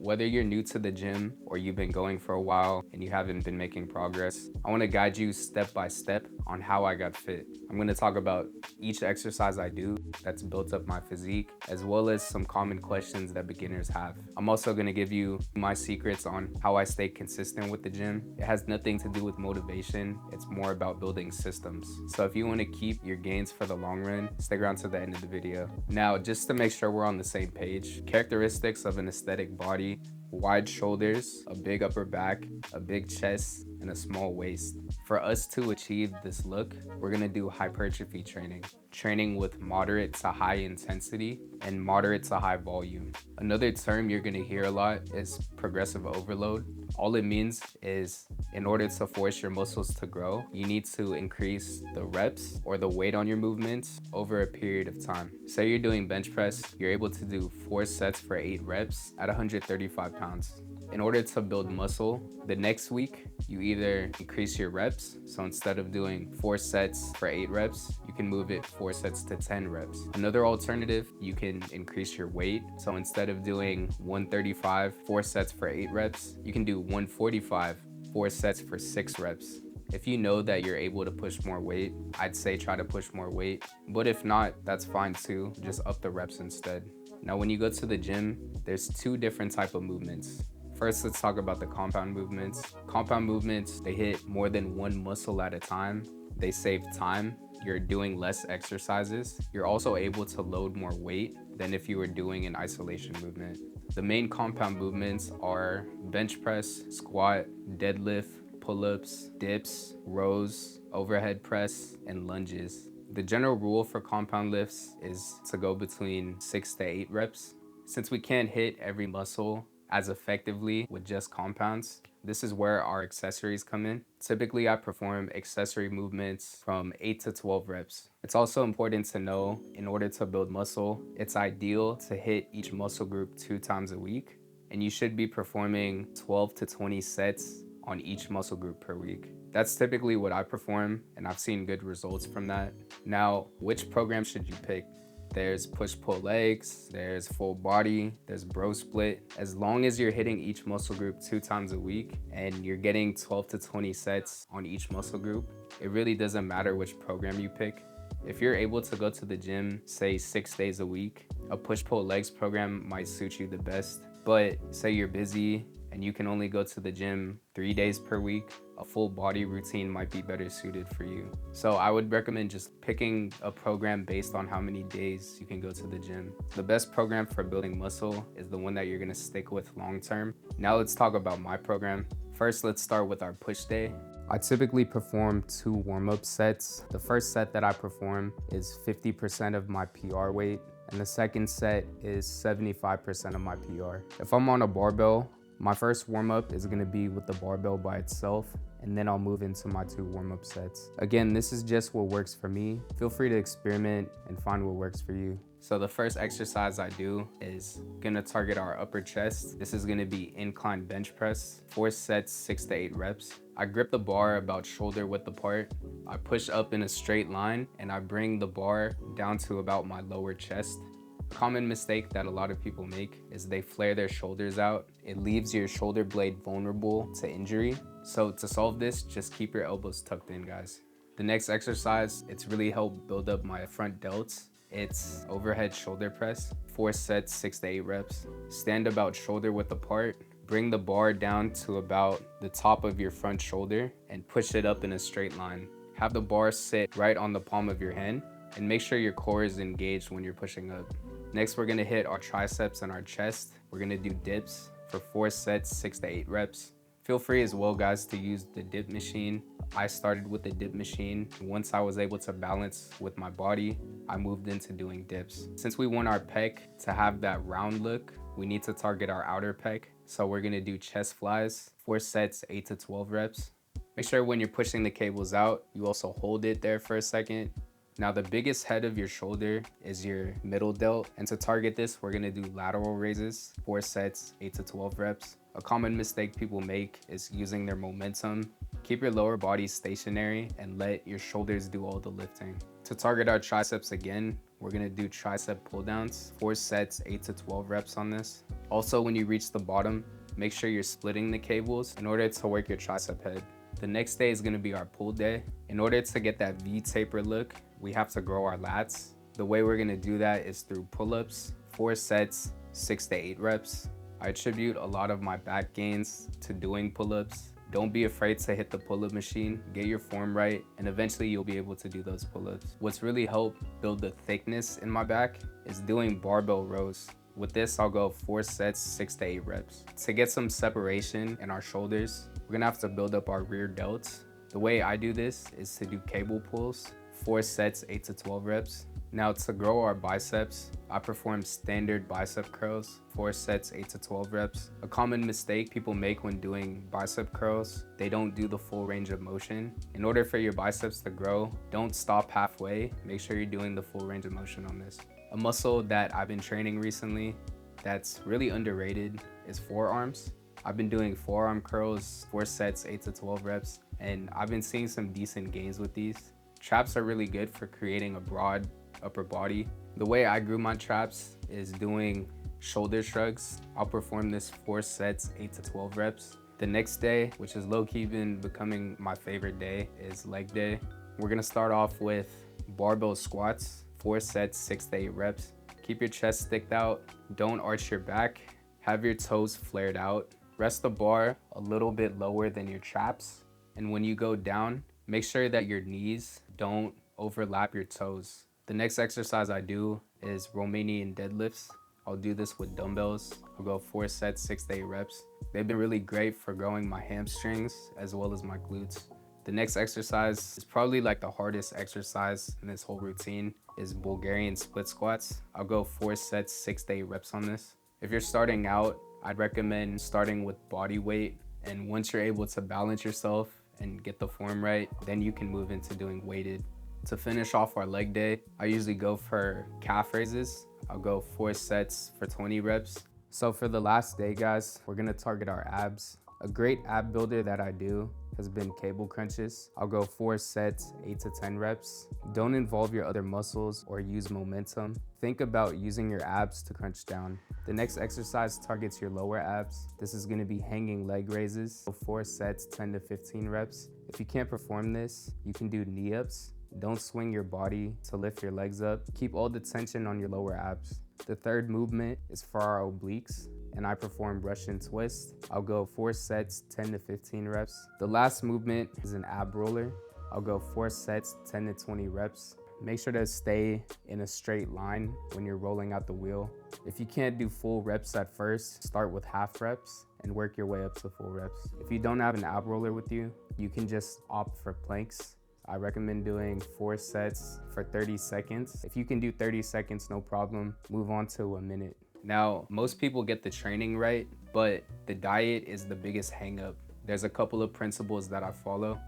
Whether you're new to the gym or you've been going for a while and you haven't been making progress, I want to guide you step by step on how I got fit. I'm going to talk about each exercise I do that's built up my physique, as well as some common questions that beginners have. I'm also going to give you my secrets on how I stay consistent with the gym. It has nothing to do with motivation, it's more about building systems. So if you want to keep your gains for the long run, stick around to the end of the video. Now, just to make sure we're on the same page, characteristics of an aesthetic body: wide shoulders, a big upper back, a big chest, and a small waist. For us to achieve this look, we're gonna do hypertrophy training with moderate to high intensity and moderate to high volume. Another term you're gonna hear a lot is progressive overload. All it means is in order to force your muscles to grow, you need to increase the reps or the weight on your movements over a period of time. Say you're doing bench press, you're able to do 4 sets for 8 reps at 135 pounds. In order to build muscle, the next week, you either increase your reps. So instead of doing 4 sets for 8 reps, you can move it 4 sets to 10 reps. Another alternative, you can increase your weight. So instead of doing 135, 4 sets for 8 reps, you can do 145, 4 sets for 6 reps. If you know that you're able to push more weight, I'd say try to push more weight. But if not, that's fine too. Just up the reps instead. Now, when you go to the gym, there's 2 different types of movements. First, let's talk about the compound movements. Compound movements, they hit more than one muscle at a time. They save time. You're doing less exercises. You're also able to load more weight than if you were doing an isolation movement. The main compound movements are bench press, squat, deadlift, pull-ups, dips, rows, overhead press, and lunges. The general rule for compound lifts is to go between 6 to 8 reps. Since we can't hit every muscle as effectively with just compounds, this is where our accessories come in. Typically, I perform accessory movements from 8 to 12 reps. It's also important to know, in order to build muscle, it's ideal to hit each muscle group 2 times a week, and you should be performing 12 to 20 sets on each muscle group per week. That's typically what I perform, and I've seen good results from that. Now, which program should you pick? There's push-pull legs, there's full body, there's bro split. As long as you're hitting each muscle group 2 times a week and you're getting 12 to 20 sets on each muscle group, it really doesn't matter which program you pick. If you're able to go to the gym, say 6 days a week, a push-pull legs program might suit you the best. But say you're busy and you can only go to the gym 3 days per week, a full body routine might be better suited for you. So I would recommend just picking a program based on how many days you can go to the gym. The best program for building muscle is the one that you're gonna stick with long term. Now let's talk about my program. First, let's start with our push day. I typically perform 2 warm-up sets. The first set that I perform is 50% of my PR weight, and the second set is 75% of my PR. If I'm on a barbell, my first warm-up is gonna be with the barbell by itself, and then I'll move into my 2 warm-up sets. Again, this is just what works for me. Feel free to experiment and find what works for you. So the first exercise I do is gonna target our upper chest. This is gonna be incline bench press, 4 sets, 6 to 8 reps. I grip the bar about shoulder width apart. I push up in a straight line, and I bring the bar down to about my lower chest. A common mistake that a lot of people make is they flare their shoulders out. It leaves your shoulder blade vulnerable to injury. So to solve this, just keep your elbows tucked in, guys. The next exercise, it's really helped build up my front delts. It's overhead shoulder press, 4 sets, 6 to 8 reps. Stand about shoulder width apart. Bring the bar down to about the top of your front shoulder and push it up in a straight line. Have the bar sit right on the palm of your hand, and make sure your core is engaged when you're pushing up. Next, we're gonna hit our triceps and our chest. We're gonna do dips for 4 sets, 6 to 8 reps. Feel free as well, guys, to use the dip machine. I started with the dip machine. Once I was able to balance with my body, I moved into doing dips. Since we want our pec to have that round look, we need to target our outer pec. So we're gonna do chest flies, 4 sets, 8 to 12 reps. Make sure when you're pushing the cables out, you also hold it there for a second. Now the biggest head of your shoulder is your middle delt, and to target this, we're gonna do lateral raises, 4 sets, 8 to 12 reps. A common mistake people make is using their momentum. Keep your lower body stationary and let your shoulders do all the lifting. To target our triceps again, we're gonna do tricep pull downs, 4 sets, 8 to 12 reps on this. Also, when you reach the bottom, make sure you're splitting the cables in order to work your tricep head. The next day is gonna be our pull day. In order to get that V taper look, we have to grow our lats. The way we're gonna do that is through pull-ups, 4 sets, 6 to 8 reps. I attribute a lot of my back gains to doing pull-ups. Don't be afraid to hit the pull-up machine, get your form right, and eventually you'll be able to do those pull-ups. What's really helped build the thickness in my back is doing barbell rows. With this, I'll go 4 sets, 6 to 8 reps. To get some separation in our shoulders, we're gonna have to build up our rear delts. The way I do this is to do cable pulls, 4 sets, 8 to 12 reps. Now to grow our biceps, I perform standard bicep curls, 4 sets, 8 to 12 reps. A common mistake people make when doing bicep curls, they don't do the full range of motion. In order for your biceps to grow, don't stop halfway. Make sure you're doing the full range of motion on this. A muscle that I've been training recently that's really underrated is forearms. I've been doing forearm curls, 4 sets, 8 to 12 reps, and I've been seeing some decent gains with these. Traps are really good for creating a broad upper body. The way I grew my traps is doing shoulder shrugs. I'll perform this 4 sets, 8 to 12 reps. The next day, which is low-key been becoming my favorite day, is leg day. We're gonna start off with barbell squats, 4 sets, 6 to 8 reps. Keep your chest sticked out. Don't arch your back. Have your toes flared out. Rest the bar a little bit lower than your traps. And when you go down, make sure that your knees don't overlap your toes. The next exercise I do is Romanian deadlifts. I'll do this with dumbbells. I'll go 4 sets, 6 to 8 reps. They've been really great for growing my hamstrings as well as my glutes. The next exercise is probably like the hardest exercise in this whole routine is Bulgarian split squats. I'll go 4 sets, 6 to 8 reps on this. If you're starting out, I'd recommend starting with body weight. And once you're able to balance yourself and get the form right, then you can move into doing weighted. To finish off our leg day, I usually go for calf raises. I'll go 4 sets for 20 reps. So for the last day, guys, we're gonna target our abs. A great ab builder that I do has been cable crunches. I'll go 4 sets, 8 to 10 reps. Don't involve your other muscles or use momentum. Think about using your abs to crunch down. The next exercise targets your lower abs. This is gonna be hanging leg raises. So 4 sets, 10 to 15 reps. If you can't perform this, you can do knee ups. Don't swing your body to lift your legs up. Keep all the tension on your lower abs. The third movement is for our obliques, and I perform Russian twist. I'll go 4 sets, 10 to 15 reps. The last movement is an ab roller. I'll go 4 sets, 10 to 20 reps. Make sure to stay in a straight line when you're rolling out the wheel. If you can't do full reps at first, start with half reps and work your way up to full reps. If you don't have an ab roller with you, you can just opt for planks. I recommend doing 4 sets for 30 seconds. If you can do 30 seconds, no problem. Move on to a minute. Now, most people get the training right, but the diet is the biggest hang up. There's a couple of principles that I follow.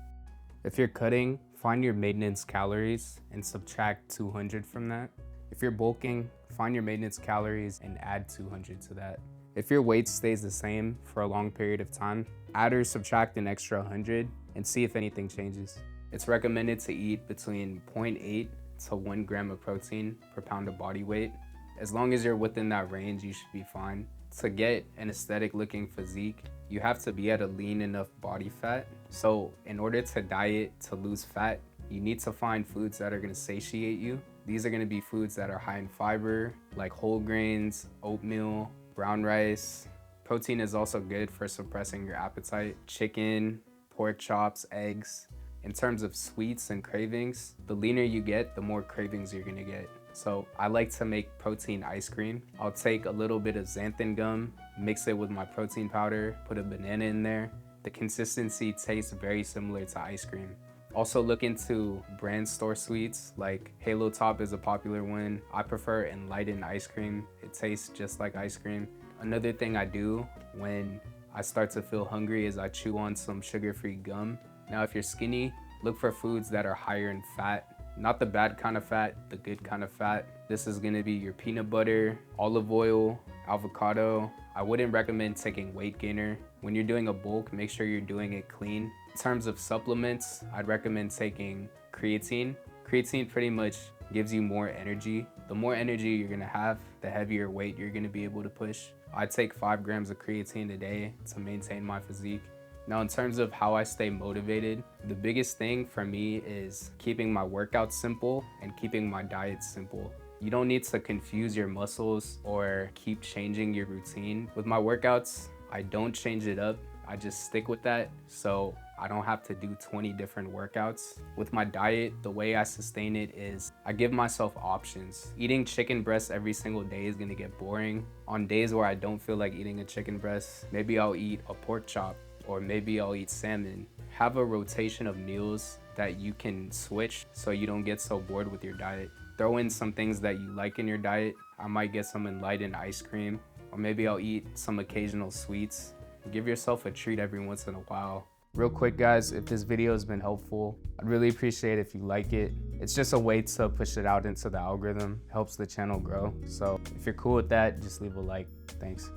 If you're cutting, find your maintenance calories and subtract 200 from that. If you're bulking, find your maintenance calories and add 200 to that. If your weight stays the same for a long period of time, add or subtract an extra 100 and see if anything changes. It's recommended to eat between 0.8 to 1 gram of protein per pound of body weight. As long as you're within that range, you should be fine. To get an aesthetic looking physique, you have to be at a lean enough body fat. So in order to diet to lose fat, you need to find foods that are gonna satiate you. These are gonna be foods that are high in fiber, like whole grains, oatmeal, brown rice. Protein is also good for suppressing your appetite. Chicken, pork chops, eggs. In terms of sweets and cravings, the leaner you get, the more cravings you're gonna get. So I like to make protein ice cream. I'll take a little bit of xanthan gum, mix it with my protein powder, put a banana in there. The consistency tastes very similar to ice cream. Also look into brand store sweets, like Halo Top is a popular one. I prefer Enlightened ice cream. It tastes just like ice cream. Another thing I do when I start to feel hungry is I chew on some sugar-free gum. Now, if you're skinny, look for foods that are higher in fat. Not the bad kind of fat, the good kind of fat. This is gonna be your peanut butter, olive oil, avocado. I wouldn't recommend taking weight gainer. When you're doing a bulk, make sure you're doing it clean. In terms of supplements, I'd recommend taking creatine. Creatine pretty much gives you more energy. The more energy you're gonna have, the heavier weight you're gonna be able to push. I take 5 grams of creatine a day to maintain my physique. Now, in terms of how I stay motivated, the biggest thing for me is keeping my workouts simple and keeping my diet simple. You don't need to confuse your muscles or keep changing your routine. With my workouts, I don't change it up. I just stick with that, so I don't have to do 20 different workouts. With my diet, the way I sustain it is I give myself options. Eating chicken breast every single day is gonna get boring. On days where I don't feel like eating a chicken breast, maybe I'll eat a pork chop, or maybe I'll eat salmon. Have a rotation of meals that you can switch so you don't get so bored with your diet. Throw in some things that you like in your diet. I might get some enlightened ice cream, or maybe I'll eat some occasional sweets. Give yourself a treat every once in a while. Real quick, guys, if this video has been helpful, I'd really appreciate it if you like it. It's just a way to push it out into the algorithm, helps the channel grow. So if you're cool with that, just leave a like. Thanks.